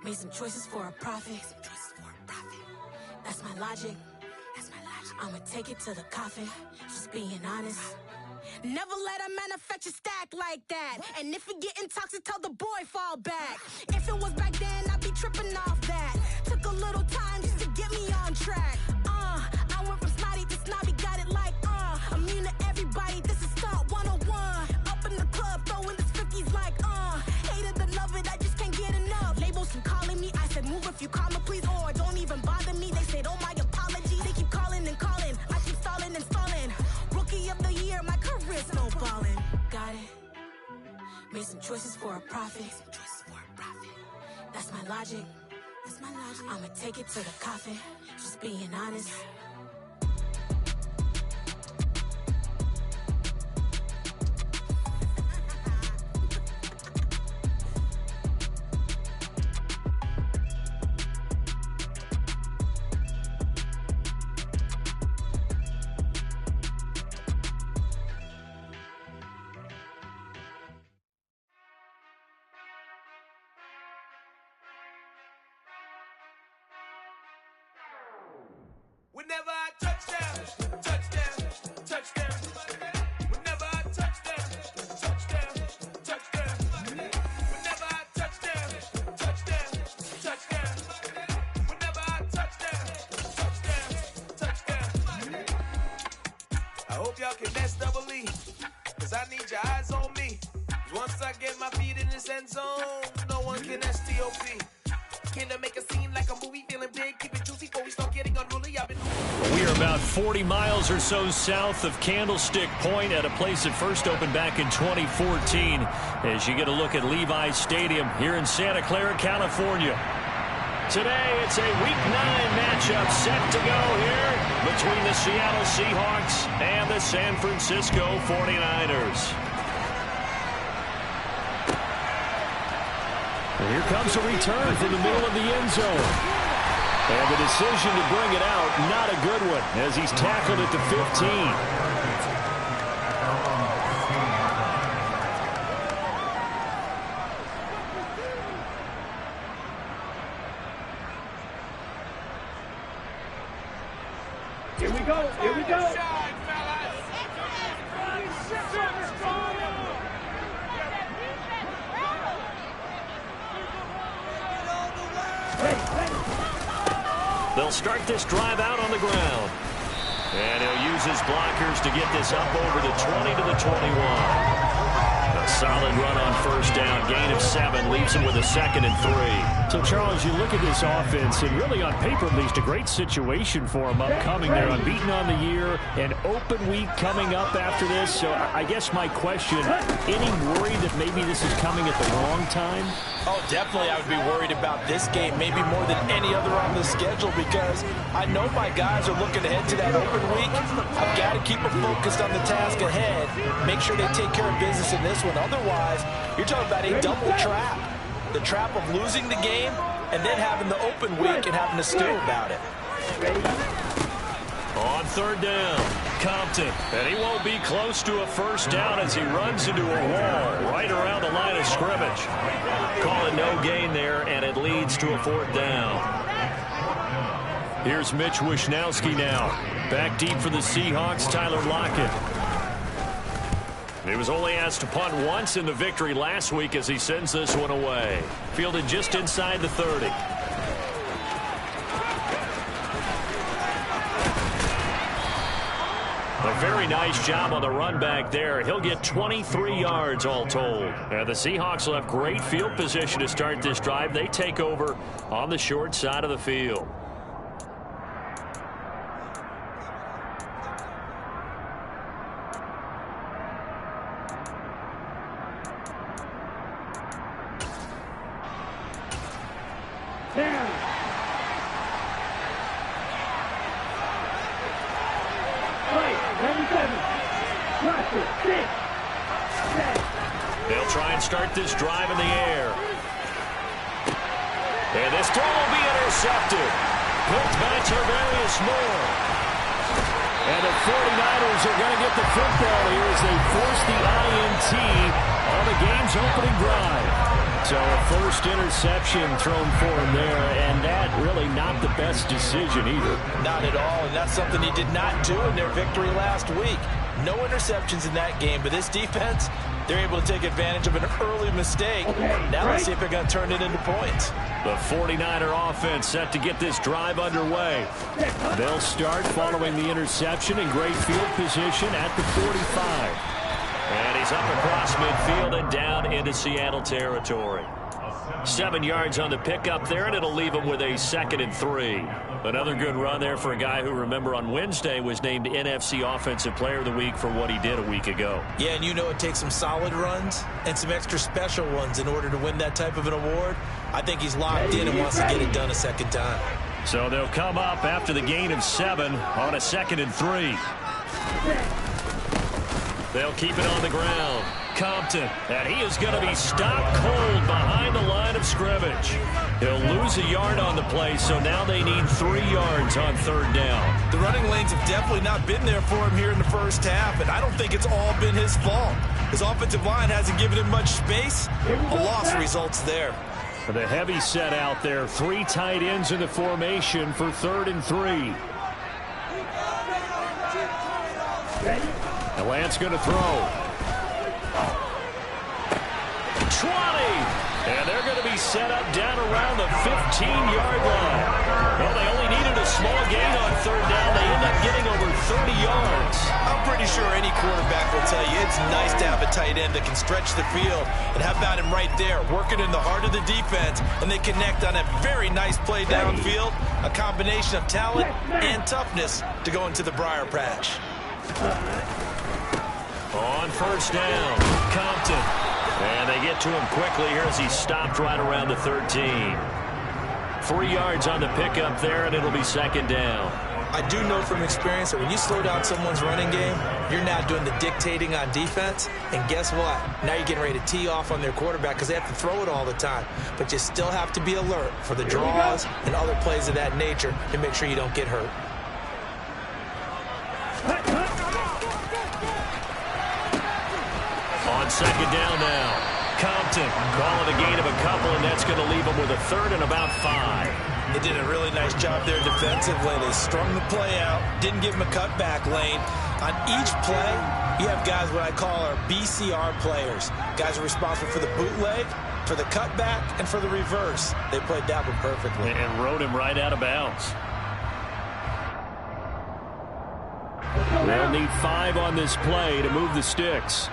Made some choices for a profit. That's my logic. I'ma take it to the coffin. Just being honest. Never let a manufacture stack like that. And if it getting toxic, tell the boy fall back. If it was back then, I'd be tripping off that. Took a little time just to get me on track. I went from snotty to snobby, got it like immune to everybody, this is Stunt 101. Up in the club, throwing this 50s like hate it or love it, I just can't get enough. Labels keep calling me, I said move if you call me please, or don't even bother me. They said oh my apologies, they keep calling and calling, I keep stalling and stalling. Rookie of the year, my career snowballing. Got it. Made some choices for a profit. That's my logic. I'ma take it to the coffin. Just being honest. Whenever I touchdown, touchdown, touchdown. Whenever I touchdown, touchdown, touchdown. Whenever I touchdown, touchdown, touchdown. Whenever I touchdown, touchdown. I hope y'all can SWE, cause I need your eyes on me. Once I get my feet in this end zone, no one can STOP. Can I make a scene like a movie, feeling big, keep it juicy before we start getting unruly. We are about 40 miles or so south of Candlestick Point at a place that first opened back in 2014 as you get a look at Levi's Stadium here in Santa Clara, California. Today it's a Week 9 matchup set to go here between the Seattle Seahawks and the San Francisco 49ers. And here comes a return from the middle of the end zone. And the decision to bring it out, not a good one, as he's tackled at the 15. Here we go, here we go. They'll start this drive out on the ground. And he'll use his blockers to get this up over the 20 to the 21. A solid run on first down. Gain of 7 leaves him with a 2nd and 3. So, Charles, you look at this offense, and really on paper at least, a great situation for them upcoming. They're unbeaten on the year, an open week coming up after this. So I guess my question, any worry that maybe this is coming at the wrong time? Oh, definitely I would be worried about this game, maybe more than any other on the schedule, because I know my guys are looking ahead to that open week. I've got to keep them focused on the task ahead, make sure they take care of business in this one. Otherwise, you're talking about a double trap. The trap of losing the game and then having the open week and having to stew about it. On third down, Compton. And he won't be close to a first down as he runs into a wall right around the line of scrimmage. Call it no gain there, and it leads to a 4th down. Here's Mitch Wishnowsky now. Back deep for the Seahawks, Tyler Lockett. He was only asked to punt once in the victory last week as he sends this one away. Fielded just inside the 30. A very nice job on the run back there. He'll get 23 yards all told. And the Seahawks will have great field position to start this drive. They take over on the short side of the field. They'll try and start this drive in the air. And this throw will be intercepted. Picked by Tarvarius Moore. And the 49ers are going to get the football here as they force the INT on the game's opening drive. So a first interception thrown for him there, and that really not the best decision either. Not at all, and that's something he did not do in their victory last week. No interceptions in that game, but this defense, they're able to take advantage of an early mistake. Now let's see if they're going to turn it into points. The 49er offense set to get this drive underway. They'll start following the interception in great field position at the 45. And he's up across midfield and down into Seattle territory. 7 yards on the pickup there, and it'll leave him with a 2nd and 3. Another good run there for a guy who, remember, on Wednesday was named NFC Offensive Player of the Week for what he did a week ago. Yeah, and you know it takes some solid runs and some extra special ones in order to win that type of an award. I think he's locked in and wants to get it done a second time. So they'll come up after the gain of 7 on a 2nd and 3. They'll keep it on the ground. Compton, and he is going to be stopped cold behind the line of scrimmage. He'll lose a yard on the play, so now they need 3 yards on 3rd down. The running lanes have definitely not been there for him here in the first half, and I don't think it's all been his fault. His offensive line hasn't given him much space. A loss results there. The heavy set out there. 3 tight ends in the formation for 3rd and 3. And Lance going to throw. 20! And they're going to be set up down around the 15-yard line. Well, they only needed a small gain on 3rd down. They end up getting over 30 yards. I'm pretty sure any quarterback will tell you it's nice to have a tight end that can stretch the field. And how about him right there, working in the heart of the defense, and they connect on a very nice play downfield. A combination of talent and toughness to go into the briar patch. On 1st down, Compton. And they get to him quickly here as he stopped right around the 13. 3 yards on the pickup there, and it'll be 2nd down. I do know from experience that when you slow down someone's running game, you're now doing the dictating on defense. And guess what? Now you're getting ready to tee off on their quarterback because they have to throw it all the time. But you still have to be alert for the draws and other plays of that nature to make sure you don't get hurt. On 2nd down now, Compton calling a gain of a couple, and that's going to leave him with a 3rd and about 5. They did a really nice job there defensively. They strung the play out, didn't give him a cutback lane. On each play, you have guys what I call our BCR players. Guys are responsible for the bootleg, for the cutback, and for the reverse. They played that one perfectly. And rode him right out of bounds. They'll need 5 on this play to move the sticks.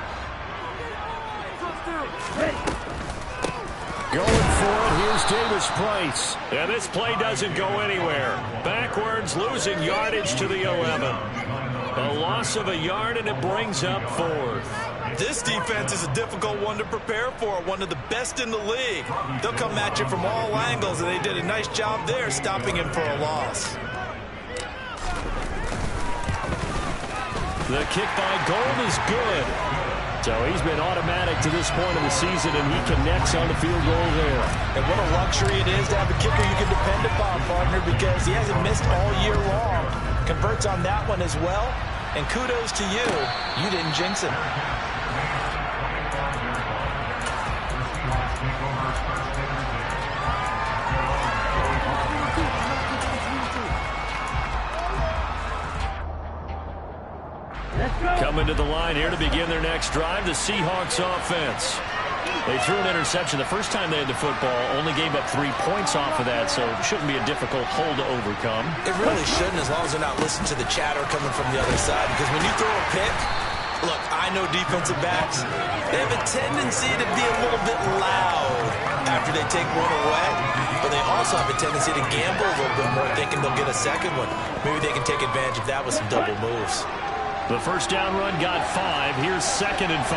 Going for it, here's Davis Price. And this play doesn't go anywhere. Backwards, losing yardage to the 11. A loss of a yard, and it brings up 4th. This defense is a difficult one to prepare for, one of the best in the league. They'll come at you from all angles, and they did a nice job there stopping him for a loss. The kick by Gold is good. So he's been automatic to this point of the season, and he connects on the field goal there. And what a luxury it is to have a kicker you can depend upon, partner, because he hasn't missed all year long. Converts on that one as well. And kudos to you. You didn't jinx him. Coming to the line here to begin their next drive, the Seahawks offense. They threw an interception the first time they had the football, only gave up 3 points off of that, so it shouldn't be a difficult hole to overcome. It really shouldn't, as long as they're not listening to the chatter coming from the other side, because when you throw a pick, look, I know defensive backs, they have a tendency to be a little bit loud after they take one away, but they also have a tendency to gamble a little bit more, thinking they'll get a second one. Maybe they can take advantage of that with some double moves. The first down run got 5. Here's 2nd and 5.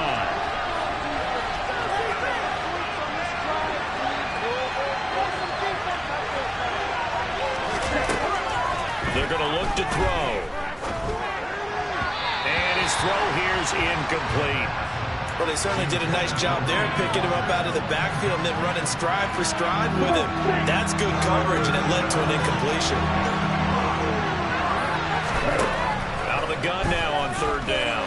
They're going to look to throw. And his throw here's incomplete. Well, they certainly did a nice job there, picking him up out of the backfield and then running stride for stride with him. That's good coverage, and it led to an incompletion. Out of the gun now on 3rd down.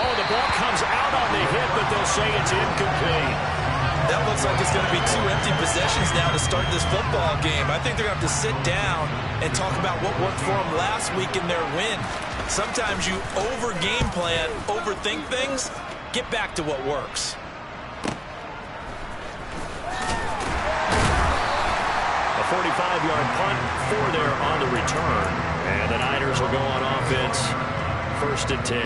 Oh, the ball comes out on the hit, but they'll say it's incomplete. That looks like it's going to be 2 empty possessions now to start this football game. I think they're going to have to sit down and talk about what worked for them last week in their win. Sometimes you over-game plan, overthink things. Get back to what works. A 45-yard punt for there on the return. And the Niners will go on offense, 1st and 10.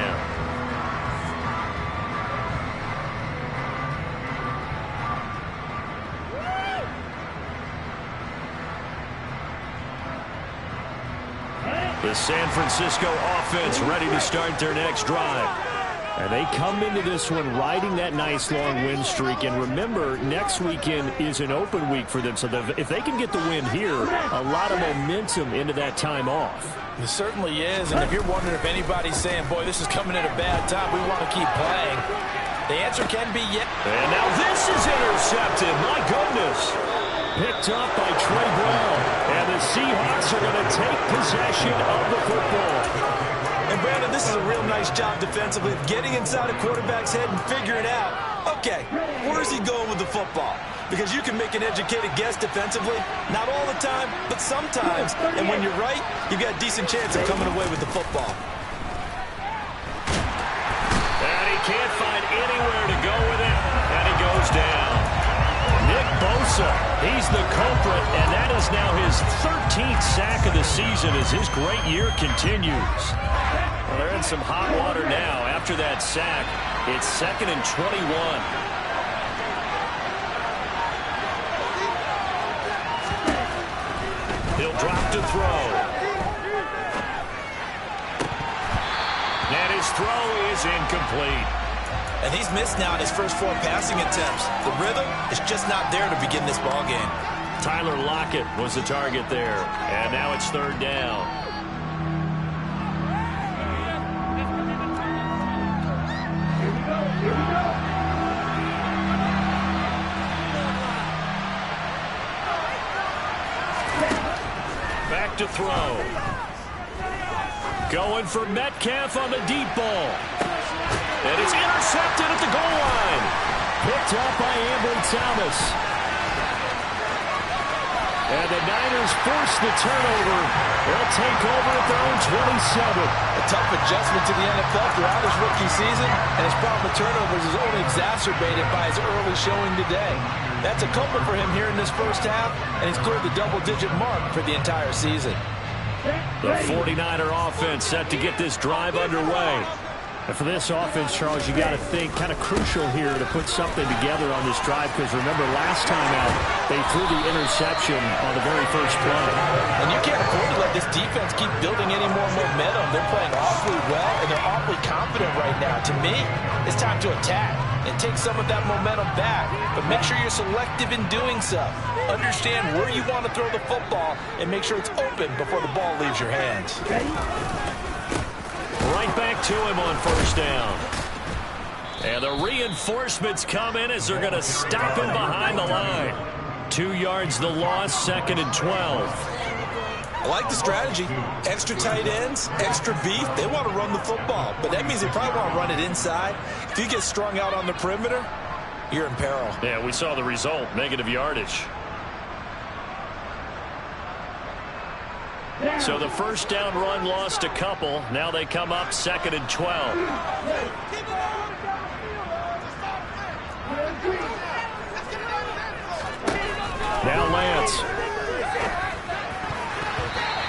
The San Francisco offense ready to start their next drive. And they come into this one riding that nice long win streak. And remember, next weekend is an open week for them. So if they can get the win here, a lot of momentum into that time off. It certainly is. And if you're wondering if anybody's saying, boy, this is coming at a bad time, we want to keep playing, the answer can be yes. And now this is intercepted. My goodness. Picked up by Trey Brown. And the Seahawks are going to take possession of the football. And Brandon, this is a real nice job defensively of getting inside a quarterback's head and figuring out, okay, where's he going with the football? Because you can make an educated guess defensively, not all the time, but sometimes. And when you're right, you've got a decent chance of coming away with the football. And he can't find anywhere to go with it, and he goes down. Nick Bosa, he's the culprit, and that is now his 13th sack of the season as his great year continues. Well, they're in some hot water now. After that sack, it's 2nd and 21. He'll drop to throw. And his throw is incomplete. And he's missed now in his first 4 passing attempts. The rhythm is just not there to begin this ball game. Tyler Lockett was the target there. And now it's 3rd down. Here we go. Back to throw. Going for Metcalf on the deep ball. And it's intercepted at the goal line. Picked up by Ambry Thomas. And the Niners force the turnover. They'll take over at their own 27. A tough adjustment to the NFL throughout his rookie season, and his problem with turnovers is only exacerbated by his early showing today. That's a couple for him here in this first half, and he's cleared the double-digit mark for the entire season. The 49er offense set to get this drive underway. And for this offense, Charles, you got to think kind of crucial here to put something together on this drive, because remember last time out they threw the interception on the very first play. And you can't afford to let this defense keep building any more momentum. They're playing awfully well, and they're awfully confident right now. To me, it's time to attack and take some of that momentum back, but make sure you're selective in doing so. Understand where you want to throw the football and make sure it's open before the ball leaves your hands. Right back to him on 1st down. And the reinforcements come in as they're going to stop him behind the line. 2 yards the loss, 2nd and 12. I like the strategy. Extra tight ends, extra beef. They want to run the football, but that means they probably want to run it inside. If you get strung out on the perimeter, you're in peril. Yeah, we saw the result, negative yardage. So the 1st down run lost a couple. Now they come up 2nd and 12. Now Lance.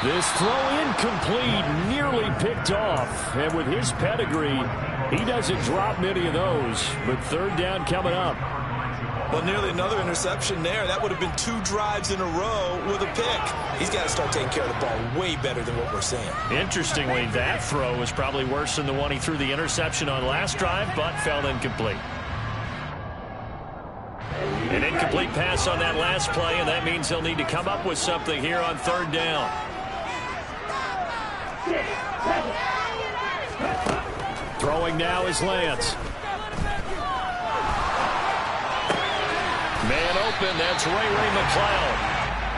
This throw incomplete, nearly picked off. And with his pedigree, he doesn't drop many of those. But 3rd down coming up. Well, nearly another interception there. That would have been 2 drives in a row with a pick. He's got to start taking care of the ball way better than what we're seeing. Interestingly, that throw was probably worse than the one he threw the interception on last drive, but fell incomplete. An incomplete pass on that last play, and that means they'll need to come up with something here on 3rd down. Throwing now is Lance. Man open, that's Ray McCloud.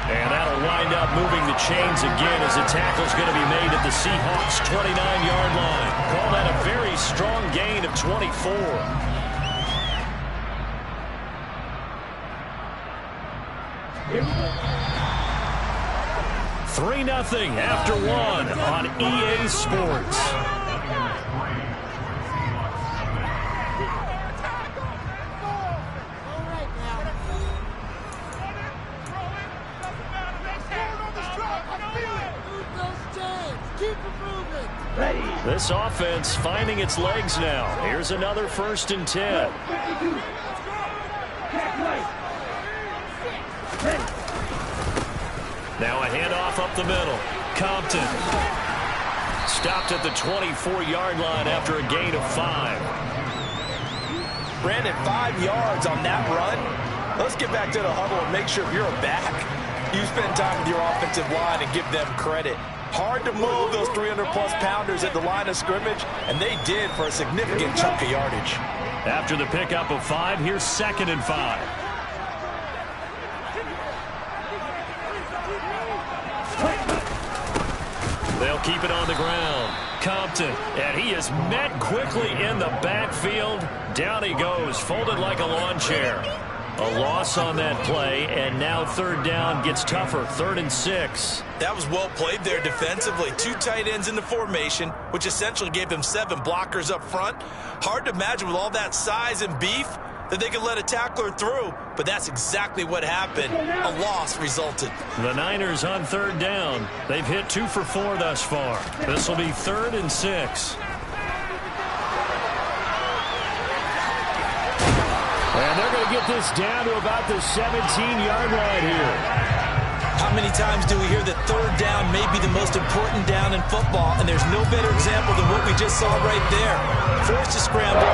And that'll wind up moving the chains again as the tackle's going to be made at the Seahawks' 29-yard line. Call that a very strong gain of 24. 3-0 after one on EA Sports. This offense finding its legs now. Here's another 1st and 10. Now a handoff up the middle. Compton. Stopped at the 24-yard line after a gain of 5. Brandon, 5 yards on that run. Let's get back to the huddle and make sure if you're a back, you spend time with your offensive line and give them credit. Hard to move those 300-plus pounders at the line of scrimmage, and they did for a significant chunk of yardage. After the pickup of 5, here's 2nd and 5. They'll keep it on the ground. Compton, and he is met quickly in the backfield. Down he goes, folded like a lawn chair. A loss on that play, and now 3rd down gets tougher, 3rd and 6. That was well played there defensively. 2 tight ends in the formation, which essentially gave them 7 blockers up front. Hard to imagine with all that size and beef that they could let a tackler through, but that's exactly what happened. A loss resulted. The Niners on 3rd down. They've hit 2 for 4 thus far. This will be 3rd and 6. And they're going to get this down to about the 17-yard line here. How many times do we hear that 3rd down may be the most important down in football, and there's no better example than what we just saw right there. Forced to scramble,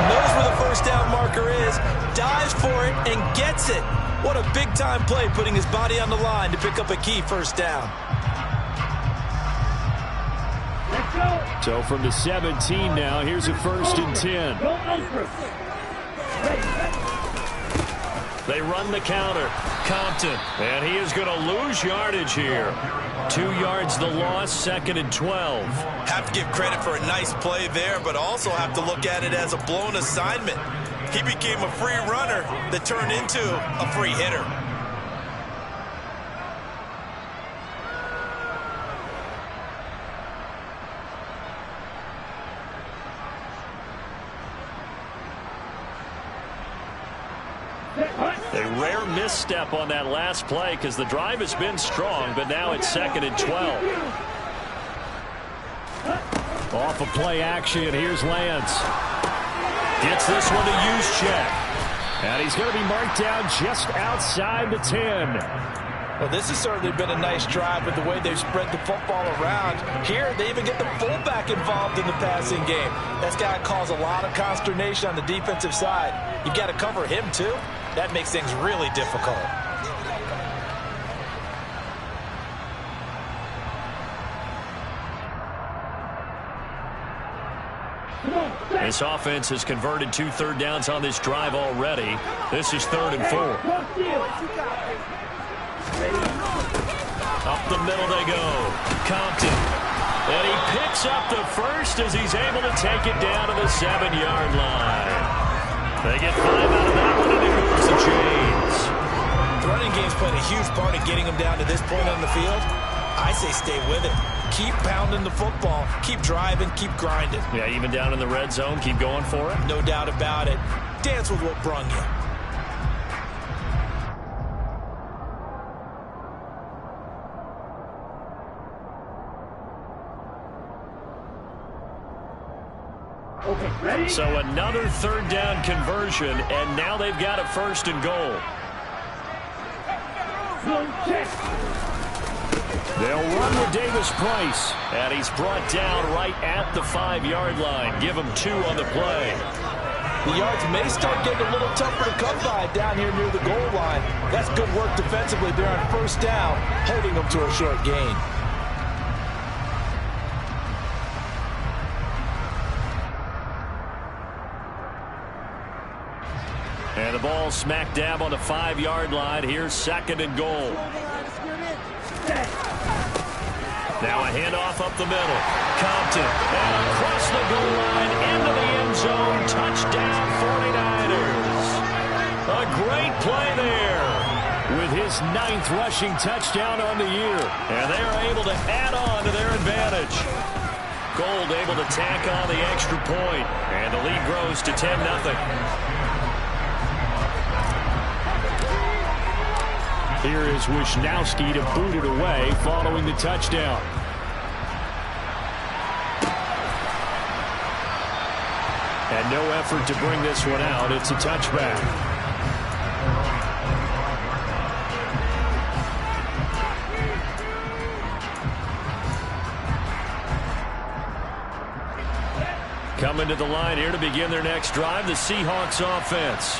knows where the 1st down marker is, dives for it, and gets it. What a big-time play, putting his body on the line to pick up a key 1st down. So from the 17 now, here's a 1st and 10. They run the counter. Compton, and he is going to lose yardage here. 2 yards the loss, 2nd and 12. Have to give credit for a nice play there, but also have to look at it as a blown assignment. He became a free runner that turned into a free hitter. A rare misstep on that last play because the drive has been strong, but now it's 2nd and 12. Off of play action, here's Lance. Gets this one to Juszczyk. And he's going to be marked down just outside the 10. Well, this has certainly been a nice drive with the way they've spread the football around. Here, they even get the fullback involved in the passing game. That's got to cause a lot of consternation on the defensive side. You've got to cover him, too. That makes things really difficult. This offense has converted 2 3rd downs on this drive already. This is 3rd and 4. Up the middle they go. Compton. And he picks up the 1st as he's able to take it down to the 7-yard line. They get 5 out of that one, and it moves the chains. The running game's played a huge part in getting them down to this point on the field. I say stay with it. Keep pounding the football. Keep driving. Keep grinding. Yeah, even down in the red zone, keep going for it. No doubt about it. Dance with what brung you. So another 3rd down conversion, and now they've got a 1st and goal. They'll run with Davis Price. And he's brought down right at the 5-yard line. Give him 2 on the play. The yards may start getting a little tougher to come by down here near the goal line. That's good work defensively there on 1st down, holding them to a short gain. And the ball smack dab on the 5-yard line. Here's 2nd and goal. Now a handoff up the middle. Compton. And across the goal line into the end zone. Touchdown 49ers. A great play there with his 9th rushing touchdown on the year. And they are able to add on to their advantage. Gold able to tack on the extra point, and the lead grows to 10-0. Here is Wisnowski to boot it away following the touchdown. And no effort to bring this one out. It's a touchback. Coming to the line here to begin their next drive, the Seahawks offense.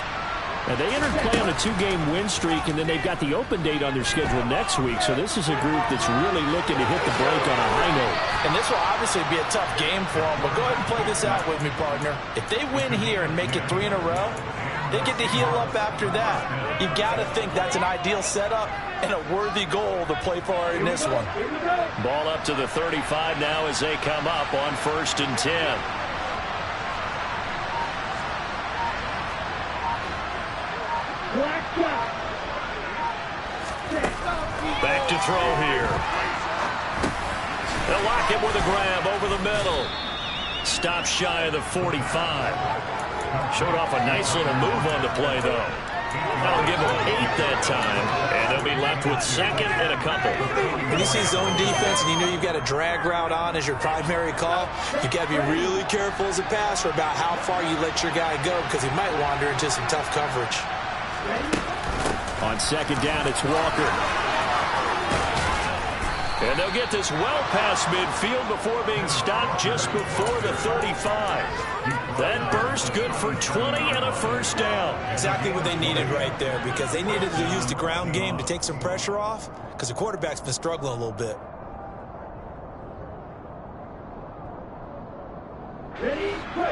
And they entered play on a 2-game win streak, and then they've got the open date on their schedule next week. So this is a group that's really looking to hit the break on a high note. And this will obviously be a tough game for them, but go ahead and play this out with me, partner. If they win here and make it 3 in a row, they get to heal up after that. You've got to think that's an ideal setup and a worthy goal to play for in this one. Ball up to the 35 now as they come up on 1st and 10. Back to throw here. They'll lock him with a grab over the middle. Stop shy of the 45. Showed off a nice little move on the play, though. That'll give them 8 that time, and they'll be left with 2nd and a couple. When you see zone defense and you know you've got a drag route on as your primary call, you've got to be really careful as a passer about how far you let your guy go because he might wander into some tough coverage. On 2nd down, it's Walker. And they'll get this well past midfield before being stopped just before the 35. That burst good for 20 and a 1st down. Exactly what they needed right there because they needed to use the ground game to take some pressure off because the quarterback's been struggling a little bit.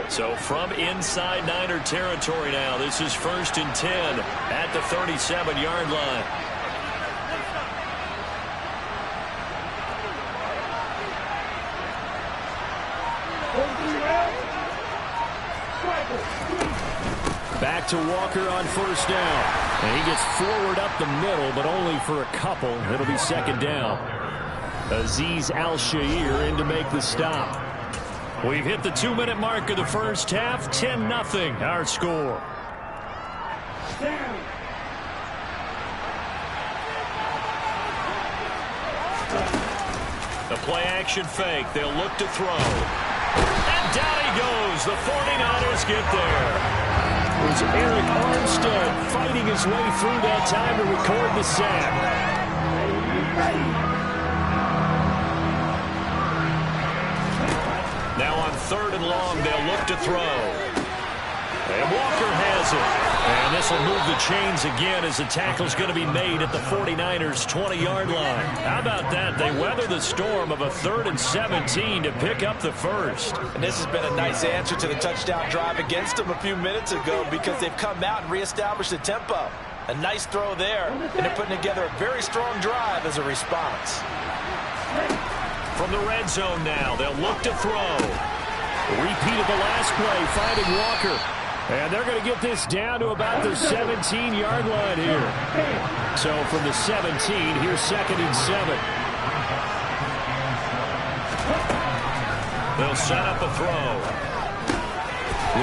So from inside Niner territory now, this is 1st and 10 at the 37-yard line. Back to Walker on 1st down. And he gets forward up the middle, but only for a couple. It'll be 2nd down. Azeez Al-Shaair in to make the stop. We've hit the 2-minute mark of the first half. 10-0 our score. The play-action fake. They'll look to throw. And down he goes. The 49ers get there. It was Eric Armstead fighting his way through that time to record the sack. Now on 3rd and long, they'll look to throw. And Walker has it. And this will move the chains again as the tackle's going to be made at the 49ers' 20-yard line. How about that? They weather the storm of a 3rd and 17 to pick up the 1st. And this has been a nice answer to the touchdown drive against them a few minutes ago because they've come out and reestablished the tempo. A nice throw there, and they're putting together a very strong drive as a response. From the red zone now, they'll look to throw. A repeat of the last play, finding Walker. And they're going to get this down to about the 17-yard line here. So from the 17, here's 2nd and 7. They'll set up a throw.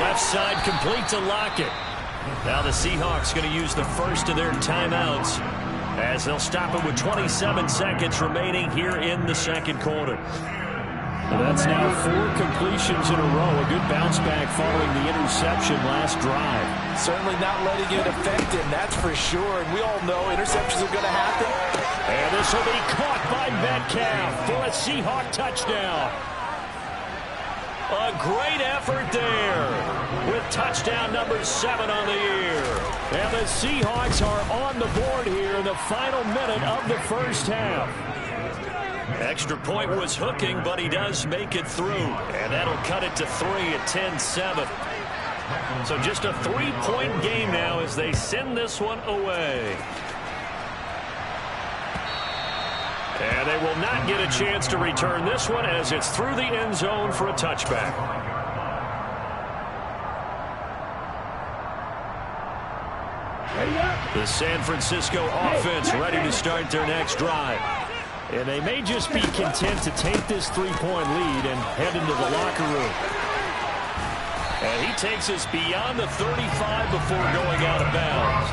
Left side complete to Lockett. Now the Seahawks going to use the first of their timeouts as they'll stop it with 27 seconds remaining here in the 2nd quarter. That's now 4 completions in a row. A good bounce back following the interception last drive. Certainly not letting it affect him, that's for sure. And we all know interceptions are going to happen. And this will be caught by Metcalf for a Seahawk touchdown. A great effort there with touchdown number 7 on the year. And the Seahawks are on the board here in the final minute of the first half. Extra point was hooking, but he does make it through. And that'll cut it to 3 at 10-7. So just a 3-point game now as they send this one away. And they will not get a chance to return this one as it's through the end zone for a touchback. Ready up. The San Francisco offense ready to start their next drive. And they may just be content to take this 3-point lead and head into the locker room. And he takes us beyond the 35 before going out of bounds.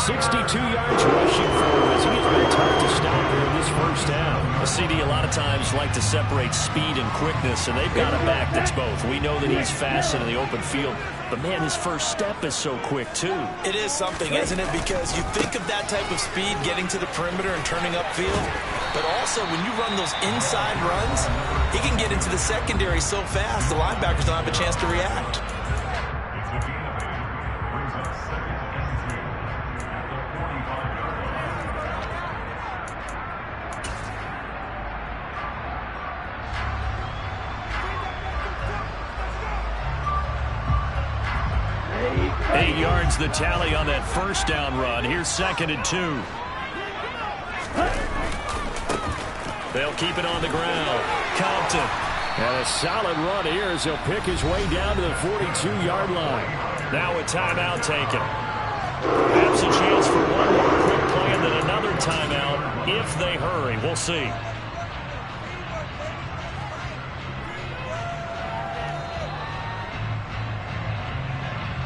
62 yards rushing for him as he has been tough to stop here in this first down. A CD a lot of times like to separate speed and quickness, and they've got a back that's both. We know that he's fast in the open field, but man, his first step is so quick too. It is something, isn't it? Because you think of that type of speed getting to the perimeter and turning upfield, but also when you run those inside runs, he can get into the secondary so fast the linebackers don't have a chance to react. The tally on that first down run. Here's 2nd and 2. They'll keep it on the ground. Compton. And a solid run here as he'll pick his way down to the 42-yard line. Now a timeout taken. Perhaps a chance for one more quick play and then another timeout if they hurry. We'll see.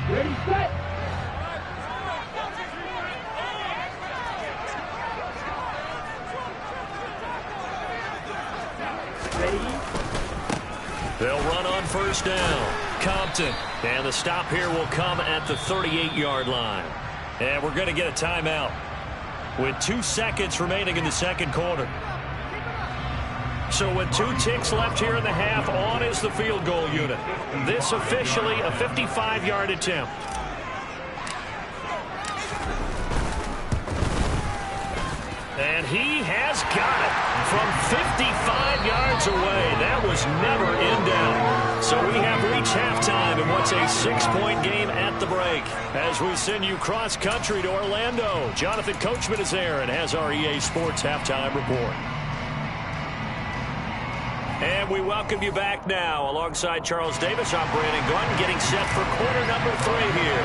Ready, set. They'll run on first down. Compton. And the stop here will come at the 38-yard line. And we're going to get a timeout with 2 seconds remaining in the second quarter. So with 2 ticks left here in the half, on is the field goal unit. This officially a 55-yard attempt. And he has got it from 55 yards away. That was never in doubt. So we have reached halftime in what's a 6-point game at the break. As we send you cross-country to Orlando, Jonathan Coachman is there and has our EA Sports Halftime Report. And we welcome you back now. Alongside Charles Davis, I'm Brandon Gunn, getting set for quarter number 3 here.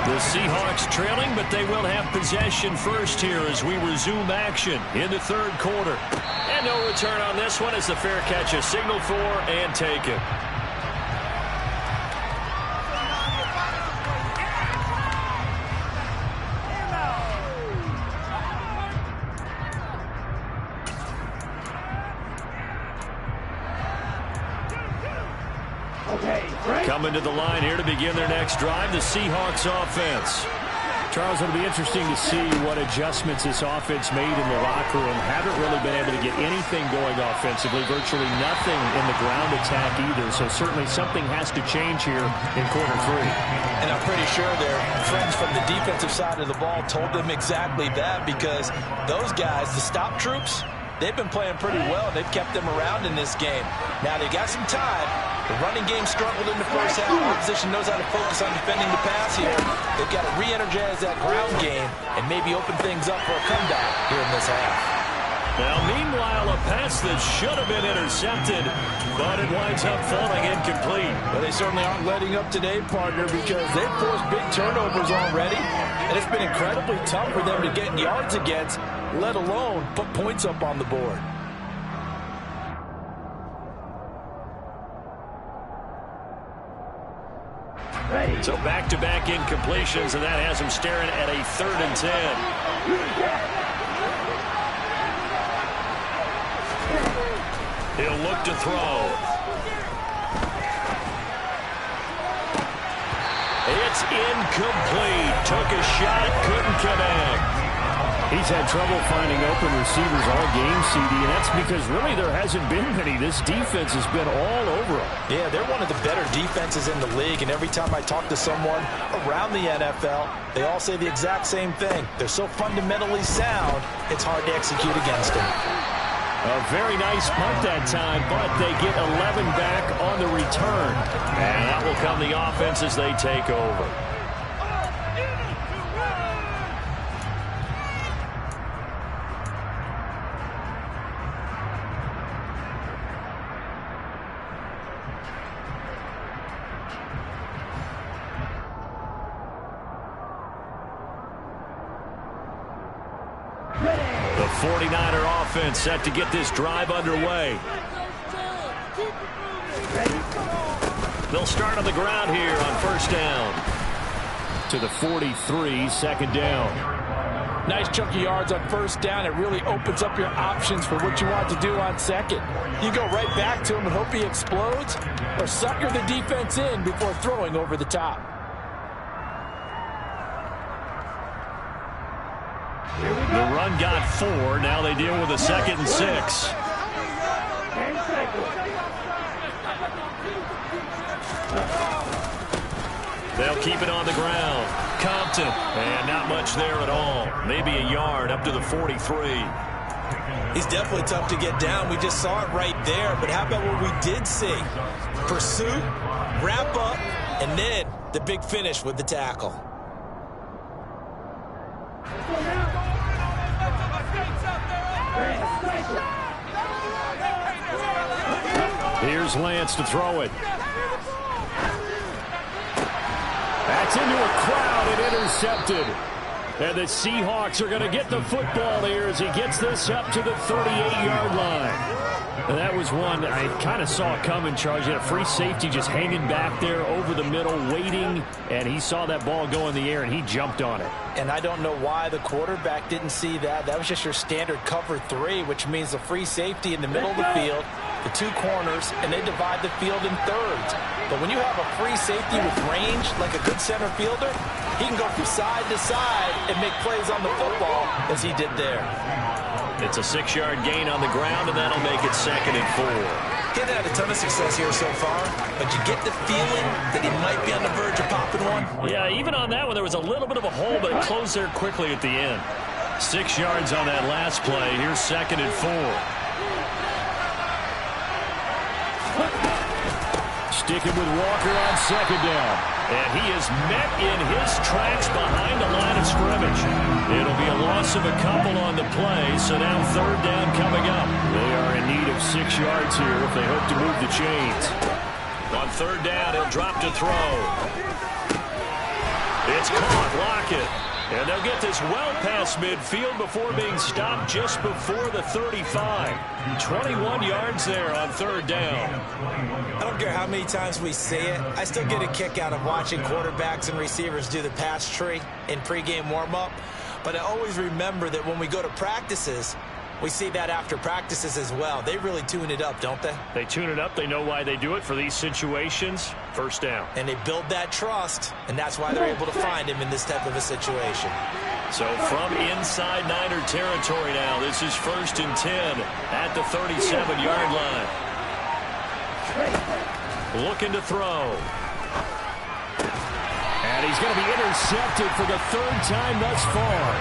The Seahawks trailing, but they will have possession first here as we resume action in the third quarter. And no return on this one as the fair catch is signaled for and taken. Coming to the line here to begin their next drive, the Seahawks offense. Charles, it'll be interesting to see what adjustments this offense made in the locker room. Haven't really been able to get anything going offensively, virtually nothing in the ground attack either. So certainly something has to change here in quarter 3. And I'm pretty sure their friends from the defensive side of the ball told them exactly that, because those guys, the stop troops, they've been playing pretty well. They've kept them around in this game. Now they got some time. The running game struggled in the first half. Opposition knows how to focus on defending the pass here. They've got to re-energize that ground game and maybe open things up for a comeback here in this half. Now, meanwhile, a pass that should have been intercepted, but it winds up falling incomplete. But they certainly aren't letting up today, partner, because they've forced big turnovers already, and it's been incredibly tough for them to get yards against, let alone put points up on the board. So back-to-back incompletions, and that has him staring at a 3rd and 10. He'll look to throw. It's incomplete. Took a shot, couldn't connect. He's had trouble finding open receivers all game, CD, and that's because really there hasn't been many. This defense has been all over him. Yeah, they're one of the better defenses in the league, and every time I talk to someone around the NFL, they all say the exact same thing. They're so fundamentally sound, it's hard to execute against them. A very nice punt that time, but they get 11 back on the return. And that will come the offense as they take over. The 49er offense set to get this drive underway. They'll start on the ground here on first down. To the 43, second down. Nice chunk of yards on first down. It really opens up your options for what you want to do on second. You go right back to him and hope he explodes, or sucker the defense in before throwing over the top. The run got 4. Now they deal with a 2nd and 6. They'll keep it on the ground. Compton, and not much there at all. Maybe a yard up to the 43. He's definitely tough to get down. We just saw it right there. But how about what we did see? Pursuit, wrap up, and then the big finish with the tackle. Here's Lance to throw it. That's into a crowd and intercepted. And the Seahawks are going to get the football here as he gets this up to the 38-yard line. And that was one I kind of saw coming, Charles. You had a free safety just hanging back there over the middle, waiting, and he saw that ball go in the air, and he jumped on it. And I don't know why the quarterback didn't see that. That was just your standard cover 3, which means the free safety in the middle of the field, the 2 corners, and they divide the field in thirds. But when you have a free safety with range, like a good center fielder, he can go from side to side and make plays on the football as he did there. It's a 6-yard gain on the ground, and that'll make it 2nd and 4. He hasn't had a ton of success here so far, but you get the feeling that he might be on the verge of popping one. Yeah, even on that one, there was a little bit of a hole, but it closed there quickly at the end. 6 yards on that last play. Here's 2nd and 4. Sticking with Walker on second down. And he is met in his tracks behind the line of scrimmage. It'll be a loss of a couple on the play, so now 3rd down coming up. They are in need of 6 yards here if they hope to move the chains. On 3rd down, he'll drop to throw. It's caught. Lockett. And they'll get this well past midfield before being stopped just before the 35. 21 yards there on 3rd down. I don't care how many times we say it, I still get a kick out of watching quarterbacks and receivers do the pass tree in pregame warm-up. But I always remember that when we go to practices, we see that after practices as well. They really tune it up, don't they? They tune it up. They know why they do it for these situations. 1st down. And they build that trust, and that's why they're able to find him in this type of a situation. So from inside Niner territory now, this is 1st and 10 at the 37-yard line. Looking to throw. And he's going to be intercepted for the 3rd time thus far.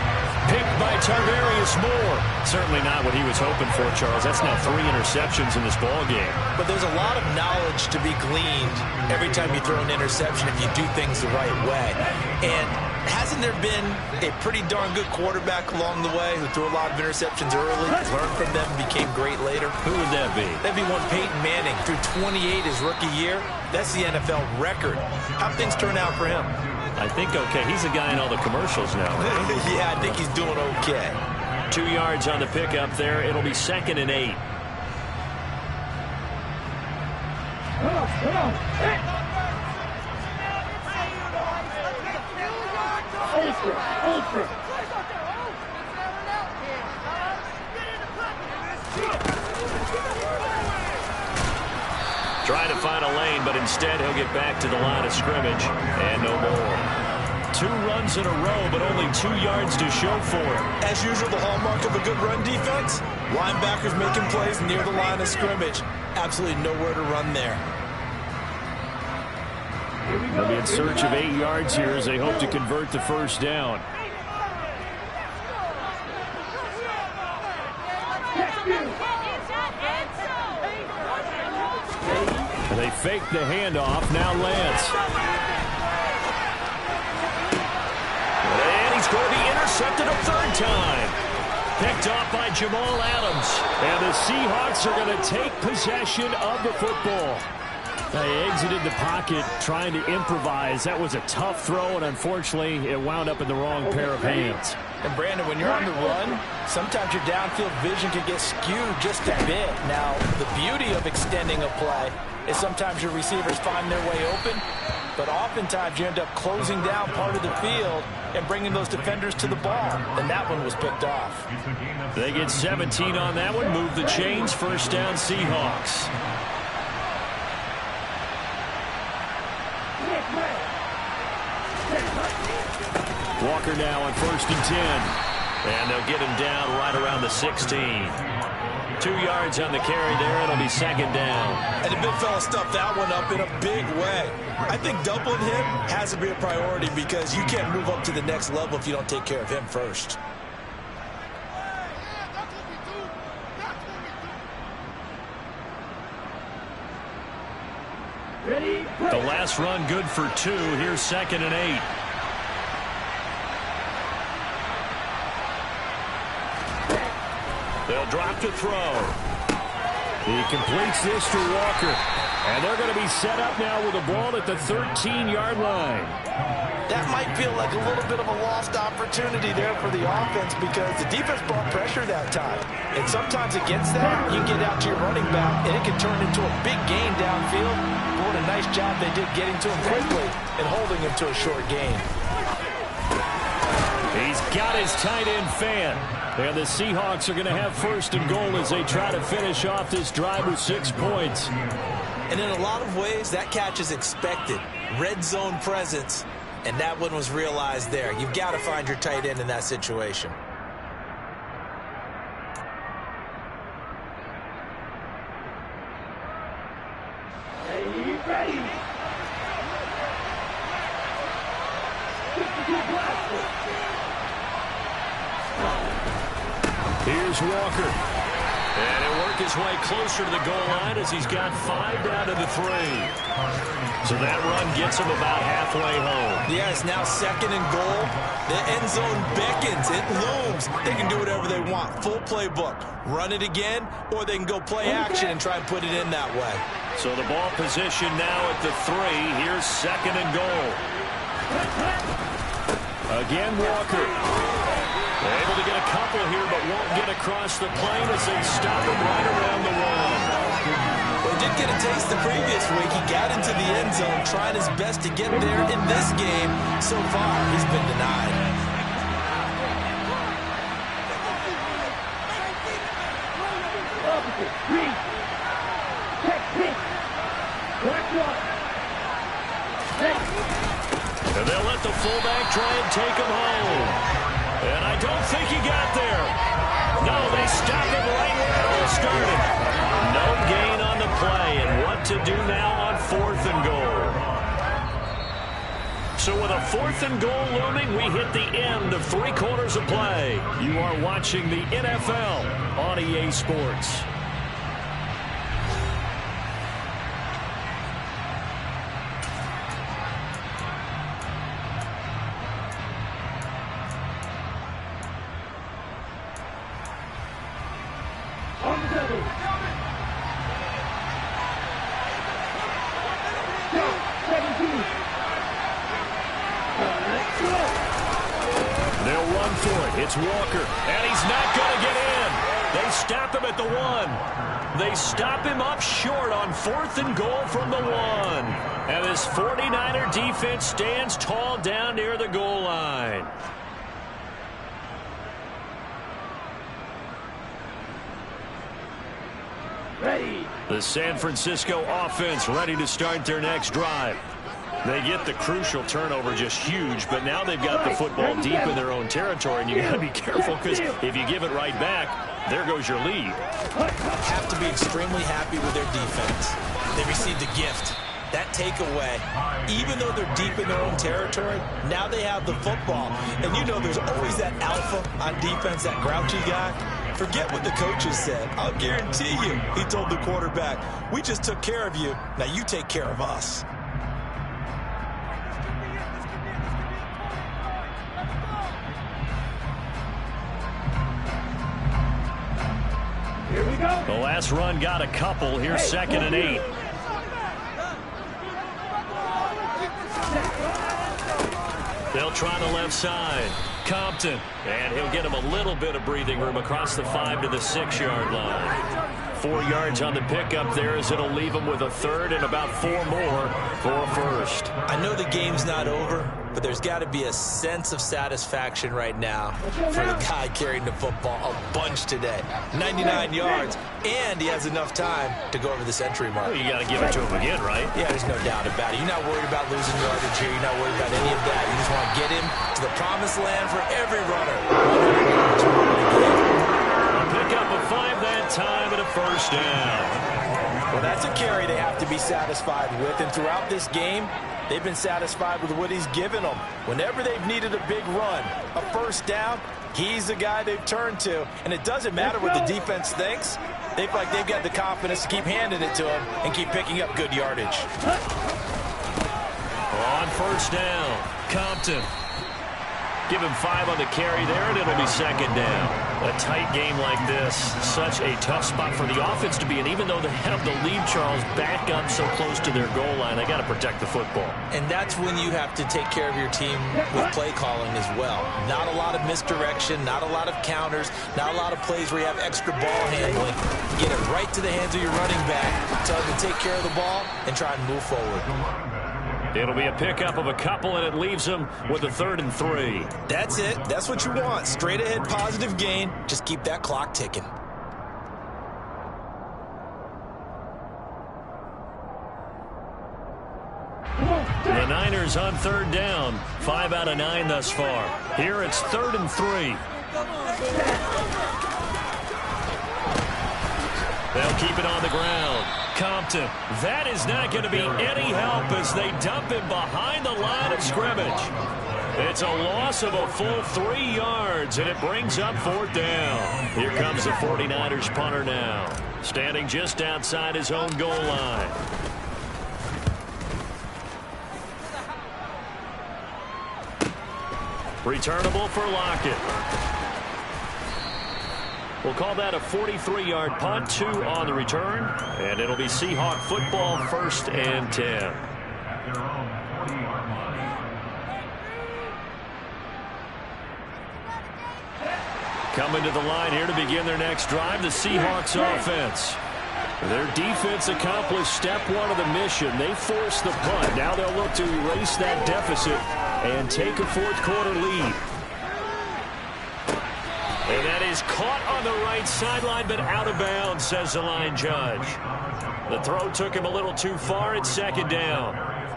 Picked by Tarvarius Moore. Certainly not what he was hoping for, Charles. That's now 3 interceptions in this ball game. But there's a lot of knowledge to be gleaned every time you throw an interception if you do things the right way. And hasn't there been a pretty darn good quarterback along the way who threw a lot of interceptions early, learned from them, became great later? Who would that be? That'd be one Peyton Manning. Threw 28 his rookie year. That's the NFL record. How'd things turn out for him? I think okay. He's a guy in all the commercials now. Yeah, I think he's doing okay. 2 yards on the pickup there. It'll be 2nd and 8. Trying to find a lane, but instead he'll get back to the line of scrimmage and no more. 2 runs in a row, but only 2 yards to show for it. As usual, the hallmark of a good run defense, linebackers making plays near the line of scrimmage. Absolutely nowhere to run there. They'll be in search of 8 yards here as they hope to convert the 1st down. They fake the handoff. Now Lance. And he's going to be intercepted a 3rd time. Picked off by Jamal Adams. And the Seahawks are going to take possession of the football. They exited the pocket trying to improvise. That was a tough throw, and unfortunately, it wound up in the wrong pair of hands. And Brandon, when you're on the run, sometimes your downfield vision can get skewed just a bit. Now, the beauty of extending a play is sometimes your receivers find their way open, but oftentimes you end up closing down part of the field and bringing those defenders to the ball. And that one was picked off. They get 17 on that one. Move the chains. First down, Seahawks. Walker now on 1st and 10. And they'll get him down right around the 16. 2 yards on the carry there. It'll be 2nd down. And the big fella stuffed that one up in a big way. I think doubling him has to be a priority because you can't move up to the next level if you don't take care of him first. The last run good for 2. Here's 2nd and 8. They'll drop to throw. He completes this to Walker. And they're going to be set up now with the ball at the 13-yard line. That might feel like a little bit of a lost opportunity there for the offense because the defense brought pressure that time. And sometimes against that, you get out to your running back, and it can turn into a big gain downfield. But what a nice job they did getting to him quickly and holding him to a short gain. He's got his tight end fan. And the Seahawks are going to have 1st and goal as they try to finish off this drive with 6 points. And in a lot of ways, that catch is expected. Red zone presence, and that one was realized there. You've got to find your tight end in that situation. Here's Walker. And he'll work his way closer to the goal line as he's got 5 down to the 3. So that run gets him about halfway home. Yeah, it's now 2nd and goal. The end zone beckons. It looms. They can do whatever they want. Full playbook. Run it again, or they can go play action and try and put it in that way. So the ball position now at the 3. Here's 2nd and goal. Again, Walker. Able to get a couple here, but won't get across the plane as they stop him right around the 1. Well, he did get a taste the previous week. He got into the end zone, trying his best to get there in this game. So far, he's been denied. And they'll let the fullback try and take him home. And I don't think he got there. No, they stopped him right where it all started. No gain on the play, and what to do now on 4th and goal. So with a 4th and goal looming, we hit the end of 3 quarters of play. You are watching the NFL on EA Sports. It's Walker, and he's not going to get in. They stop him at the 1. They stop him up short on 4th and goal from the 1. And this 49er defense stands tall down near the goal line. Ready. The San Francisco offense ready to start their next drive. They get the crucial turnover, just huge, but now they've got the football deep in their own territory, and you got to be careful because if you give it right back, there goes your lead. Have to be extremely happy with their defense. They received a gift. That takeaway, even though they're deep in their own territory, now they have the football. And you know there's always that alpha on defense, that grouchy guy. Forget what the coaches said. I'll guarantee you, he told the quarterback, we just took care of you. Now you take care of us. Here we go. The last run got a couple. Here's 2nd and 8. They'll try the left side. Compton. And he'll get him a little bit of breathing room across the 5 to the 6-yard line. 4 yards on the pickup there as it'll leave him with a third and about 4 more for a first. I know the game's not over, but there's got to be a sense of satisfaction right now for the guy carrying the football a bunch today. 99 yards, and he has enough time to go over the century mark. Well, you got to give it to him again, right? Yeah, there's no doubt about it. You're not worried about losing yardage here. You're not worried about any of that. You just want to get him to the promised land for every runner. Pick up a 5 that time and a first down. Well, that's a carry they have to be satisfied with, and throughout this game, they've been satisfied with what he's given them. Whenever they've needed a big run, a first down, he's the guy they've turned to. And it doesn't matter what the defense thinks. They feel like they've got the confidence to keep handing it to him and keep picking up good yardage. On first down, Compton. Give him 5 on the carry there, and it'll be second down. A tight game like this, such a tough spot for the offense to be in. Even though they have the lead, Charles, back up so close to their goal line, they got to protect the football. And that's when you have to take care of your team with play calling as well. Not a lot of misdirection, not a lot of counters, not a lot of plays where you have extra ball handling. Get it right to the hands of your running back, tell him to take care of the ball, and try and move forward. It'll be a pickup of a couple, and it leaves them with a 3rd and 3. That's it. That's what you want. Straight ahead positive gain. Just keep that clock ticking. The Niners on 3rd down. 5 out of 9 thus far. Here it's 3rd and 3. They'll keep it on the ground. Compton. That is not going to be any help as they dump him behind the line of scrimmage. It's a loss of a full 3 yards, and it brings up 4th down. Here comes the 49ers punter now, standing just outside his own goal line. Returnable for Lockett. We'll call that a 43-yard punt, 2 on the return, and it'll be Seahawk football, 1st and 10. Coming to the line here to begin their next drive, the Seahawks offense. Their defense accomplished step 1 of the mission. They forced the punt. Now they'll look to erase that deficit and take a 4th quarter lead. And that is caught on the right sideline, but out of bounds, says the line judge. The throw took him a little too far. It's 2nd down.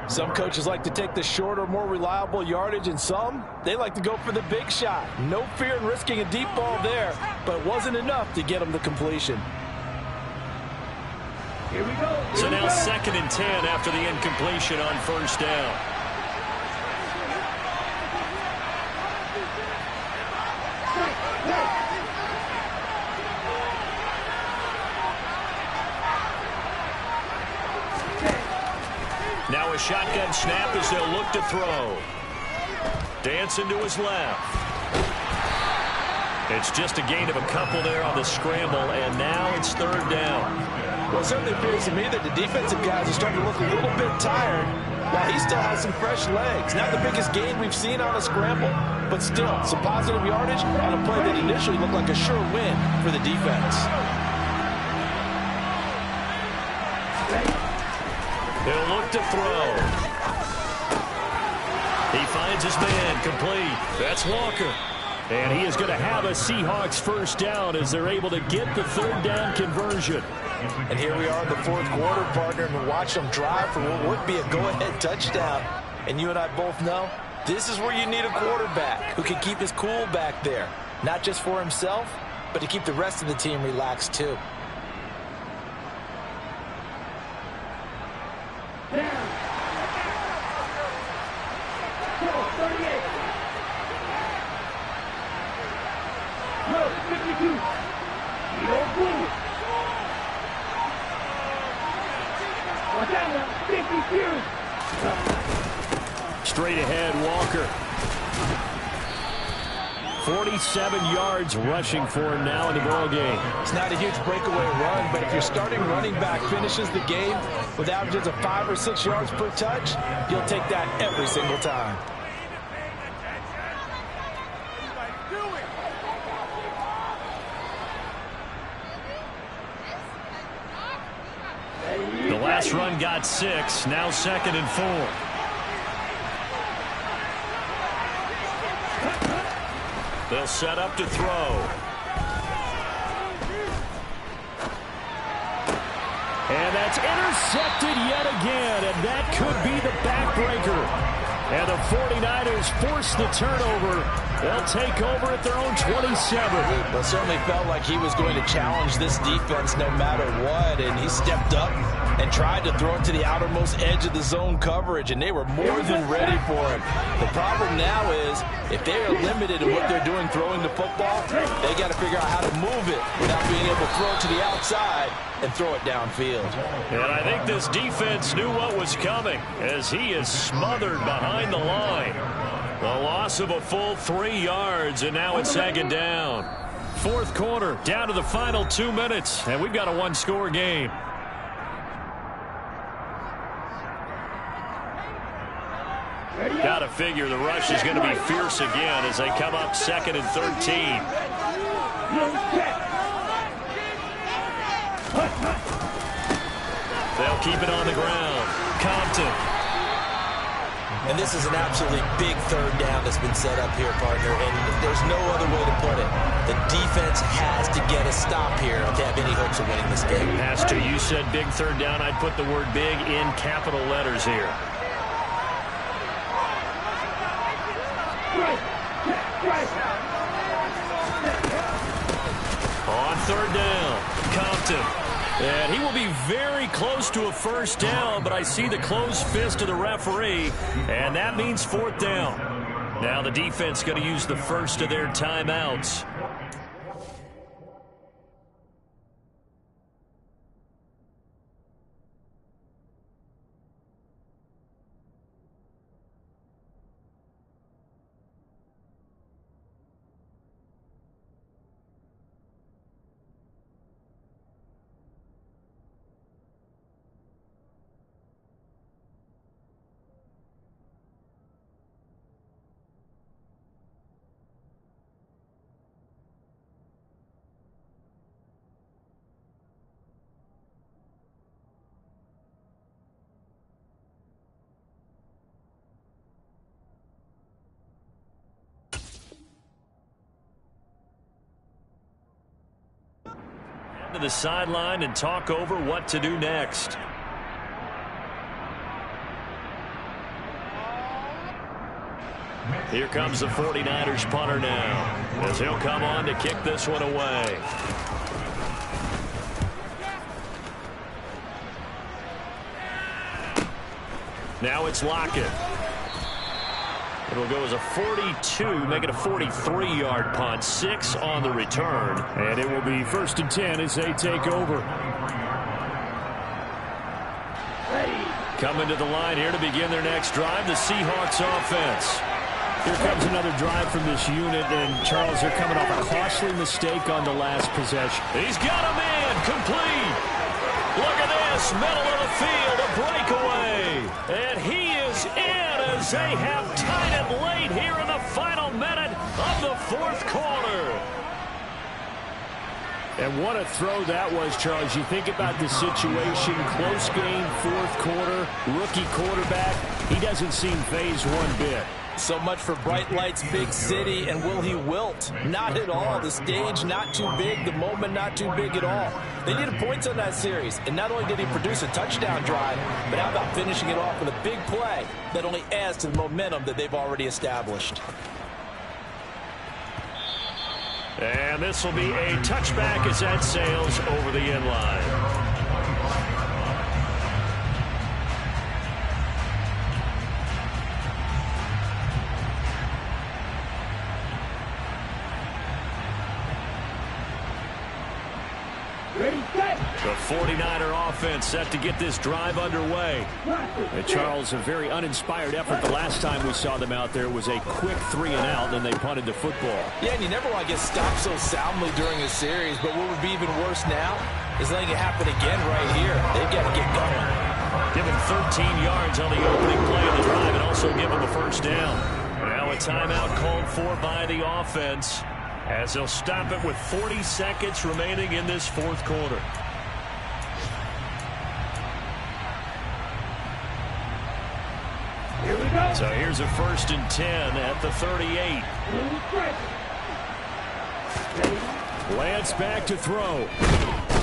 Some coaches like to take the shorter, more reliable yardage, and some, they like to go for the big shot. No fear in risking a deep ball there, but it wasn't enough to get them the completion. Here we go. So now 2nd and 10 after the incompletion on 1st down. Now a shotgun snap as they'll look to throw. Dancing to his left. It's just a gain of a couple there on the scramble, and now it's 3rd down. Well, it certainly appears to me that the defensive guys are starting to look a little bit tired while he still has some fresh legs. Not the biggest gain we've seen on a scramble, but still some positive yardage on a play that initially looked like a sure win for the defense. He'll look to throw. He finds his man complete. That's Walker. And he is going to have a Seahawks 1st down as they're able to get the 3rd down conversion. And here we are in the 4th quarter, partner, and watch them drive for what would be a go-ahead touchdown. And you and I both know this is where you need a quarterback who can keep his cool back there. Not just for himself, but to keep the rest of the team relaxed too. Down. Go, 38. Go, 52. You don't move. Watch out now, 52. Straight ahead, Walker. 47 yards rushing for him now in the ball game. It's not a huge breakaway run, but if your starting running back finishes the game with averages of 5 or 6 yards per touch, you'll take that every single time. Offense run got 6. Now 2nd and 4. They'll set up to throw. And that's intercepted yet again, and that could be the backbreaker. And the 49ers force the turnover. They'll take over at their own 27. Well, it certainly felt like he was going to challenge this defense no matter what, and he stepped up and tried to throw it to the outermost edge of the zone coverage, and they were more than ready for him. The problem now is if they are limited in what they're doing throwing the football, they got to figure out how to move it without being able to throw it to the outside and throw it downfield. And I think this defense knew what was coming as he is smothered behind the line. The loss of a full 3 yards, and now it's 2nd down. 4th quarter, down to the final 2 minutes, and we've got a 1-score game. Got to figure the rush is going to be fierce again as they come up 2nd and 13. They'll keep it on the ground. Compton. And this is an absolutely big 3rd down that's been set up here, partner, and there's no other way to put it. The defense has to get a stop here if they have any hopes of winning this game. Has to. You said big 3rd down. I'd put the word big in capital letters here. On 3rd down, Compton. And he will be very close to a 1st down, but I see the closed fist of the referee, and that means 4th down. Now the defense going to use the first of their timeouts. To the sideline and talk over what to do next. Here comes the 49ers punter now as he'll come on to kick this one away. Now it's Lockett. It'll go as a 42, make it a 43-yard punt. 6 on the return. And it will be 1st and 10 as they take over. Coming to the line here to begin their next drive, the Seahawks offense. Here comes another drive from this unit, and Charles, they're coming off a costly mistake on the last possession. He's got a man complete. Look at this, middle of the field, a breakaway. And he is in as they have tied it late here in the final minute of the 4th quarter. And what a throw that was, Charles. You think about the situation, close game, 4th quarter, rookie quarterback. He doesn't seem fazed one bit. So much for bright lights, big city, and will he wilt? Not at all. The stage not too big, the moment not too big at all. They needed points on that series, and not only did he produce a touchdown drive, but how about finishing it off with a big play that only adds to the momentum that they've already established. And this will be a touchback as that sails over the end line. The 49er offense set to get this drive underway. And Charles, a very uninspired effort. The last time we saw them out there was a quick 3-and-out, and they punted the football. Yeah, and you never want to get stopped so soundly during a series, but what would be even worse now is letting it happen again right here. They've got to get going. Give him 13 yards on the opening play of the drive and also give him a 1st down. Now a timeout called for by the offense as they'll stop it with 40 seconds remaining in this 4th quarter. So here's a 1st and 10 at the 38. Lance back to throw.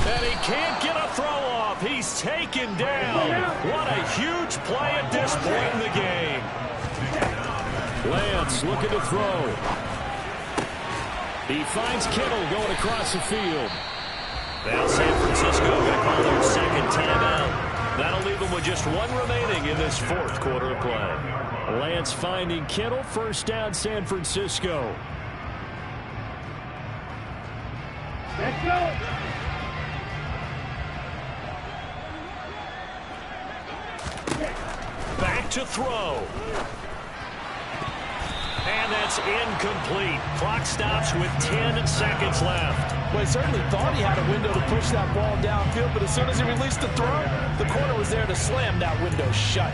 And he can't get a throw off. He's taken down. What a huge play at this point in the game. Lance looking to throw. He finds Kittle going across the field. Now San Francisco going to call their 2nd timeout. That'll leave them with just 1 remaining in this 4th quarter of play. Lance finding Kittle. 1st down, San Francisco. Let's go. Back to throw. And that's incomplete. Clock stops with 10 seconds left. Well, he certainly thought he had a window to push that ball downfield, but as soon as he released the throw, the corner was there to slam that window shut.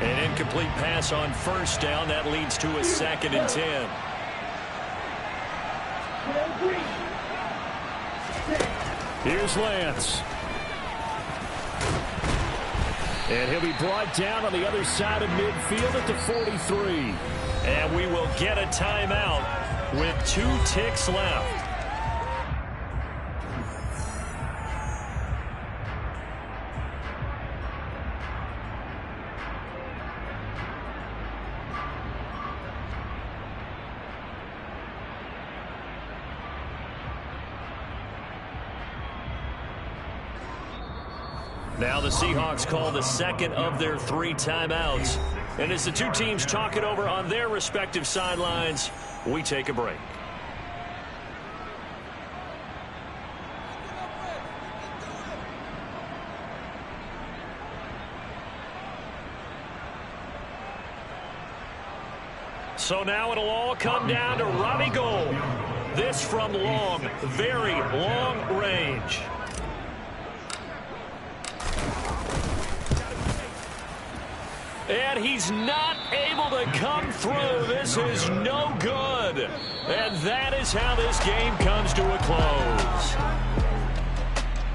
An incomplete pass on 1st down. That leads to a 2nd and 10. Here's Lance. And he'll be brought down on the other side of midfield at the 43. And we will get a timeout with 2 ticks left. Now the Seahawks call the 2nd of their 3 timeouts. And as the 2 teams talk it over on their respective sidelines, we take a break. So now it'll all come down to Robbie Gould. This from long, very long range. And he's not able to come through. This is no good. And that is how this game comes to a close.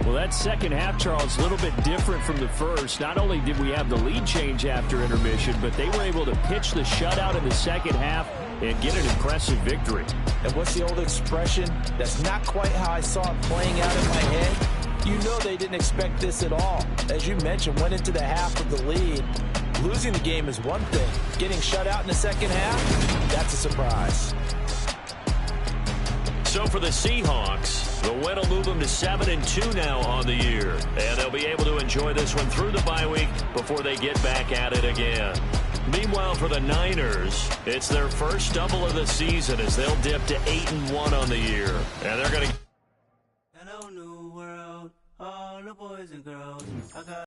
Well, that second half, Charles, a little bit different from the first. Not only did we have the lead change after intermission, but they were able to pitch the shutout in the second half and get an impressive victory. And what's the old expression? That's not quite how I saw it playing out in my head. You know they didn't expect this at all. As you mentioned, went into the half with the lead. Losing the game is one thing. Getting shut out in the second half, that's a surprise. So for the Seahawks, the win will move them to 7-2 now on the year. And they'll be able to enjoy this one through the bye week before they get back at it again. Meanwhile, for the Niners, it's their first stumble of the season as they'll dip to 8-1 on the year. And they're going to... Hello, new world, all the boys and girls. I got